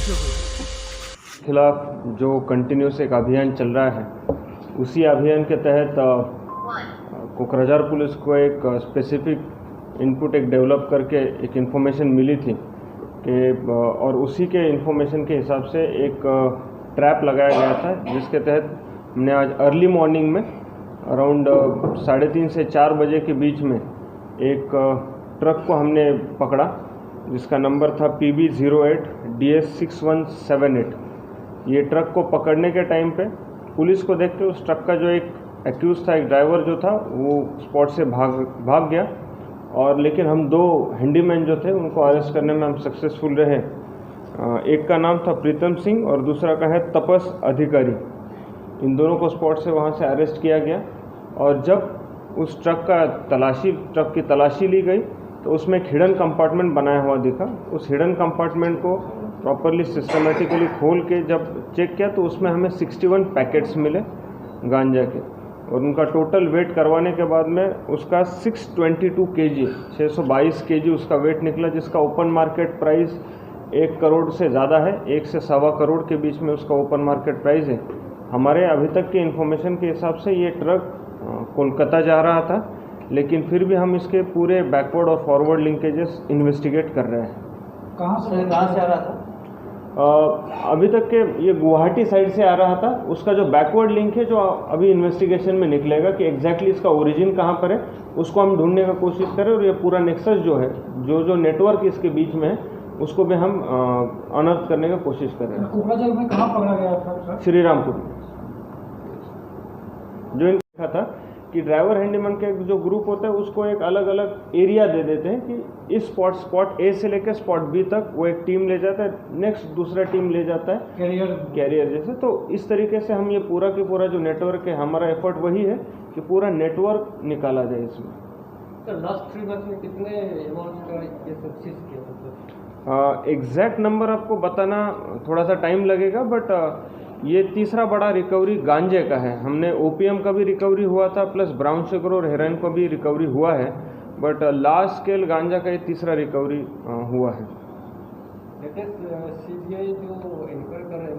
खिलाफ जो कंटिन्यूस एक अभियान चल रहा है, उसी अभियान के तहत कोकराझार पुलिस को एक स्पेसिफिक इनपुट एक डेवलप करके एक इन्फॉर्मेशन मिली थी कि और उसी के इन्फॉर्मेशन के हिसाब से एक ट्रैप लगाया गया था, जिसके तहत हमने आज अर्ली मॉर्निंग में अराउंड 3:30 से 4 बजे के बीच में एक ट्रक को हमने पकड़ा, जिसका नंबर था PB08DS6178। ये ट्रक को पकड़ने के टाइम पे पुलिस को देख के उस ट्रक का जो एक एक्यूज था, एक ड्राइवर जो था, वो स्पॉट से भाग गया। और लेकिन हम 2 हैंडीमैन जो थे उनको अरेस्ट करने में हम सक्सेसफुल रहे। एक का नाम था प्रीतम सिंह और दूसरा का है तपस अधिकारी। इन दोनों को स्पॉट से वहाँ से अरेस्ट किया गया। और जब उस ट्रक की तलाशी ली गई तो उसमें एक हिडन कंपार्टमेंट बनाया हुआ दिखा। उस हिडन कंपार्टमेंट को प्रॉपरली सिस्टमेटिकली खोल के जब चेक किया तो उसमें हमें 61 पैकेट्स मिले गांजा के, और उनका टोटल वेट करवाने के बाद में उसका 622 kg 622 kg उसका वेट निकला, जिसका ओपन मार्केट प्राइस 1 करोड़ से ज़्यादा है। 1 से 1.25 करोड़ के बीच में उसका ओपन मार्केट प्राइस है। हमारे अभी तक की इन्फॉर्मेशन के हिसाब से ये ट्रक कोलकाता जा रहा था, लेकिन फिर भी हम इसके पूरे बैकवर्ड और फॉरवर्ड लिंकेजेस इन्वेस्टिगेट कर रहे हैं। कहाँ से आ रहा था? अभी तक के ये गुवाहाटी साइड से आ रहा था। उसका जो बैकवर्ड लिंक है, जो अभी इन्वेस्टिगेशन में निकलेगा कि एग्जैक्टली इसका ओरिजिन कहाँ पर है, उसको हम ढूंढने का कोशिश करें। और ये पूरा नेक्सस जो है, जो नेटवर्क इसके बीच में है, उसको भी हम अनर्थ करने का कोशिश कर रहे हैं। कोकराझार में कहाँ पकड़ा गया था? श्री रामपुर में। जो इनका था कि ड्राइवर हैंडीमैन के जो ग्रुप होता है उसको एक अलग अलग एरिया दे देते हैं कि इस स्पॉट ए से लेकर स्पॉट बी तक वो एक टीम ले जाता है, नेक्स्ट दूसरा टीम ले जाता है कैरियर जैसे। तो इस तरीके से हम ये पूरा के पूरा जो नेटवर्क है, हमारा एफर्ट वही है कि पूरा नेटवर्क निकाला जाए इसमें। तो लास्ट 3 मंथ में कितने अमाउंट का ये सब चीज़ किया? एग्जैक्ट नंबर आपको बताना थोड़ा सा टाइम लगेगा, बट ये तीसरा बड़ा रिकवरी गांजे का है। हमने ओपीएम का भी रिकवरी हुआ था, प्लस ब्राउन शुगर और हेरोइन का भी रिकवरी हुआ है, बट लार्ज स्केल गांजा का ये तीसरा रिकवरी हुआ है। लेटेस्ट सीबीआई जो इंक्वायरी कर रहे हैं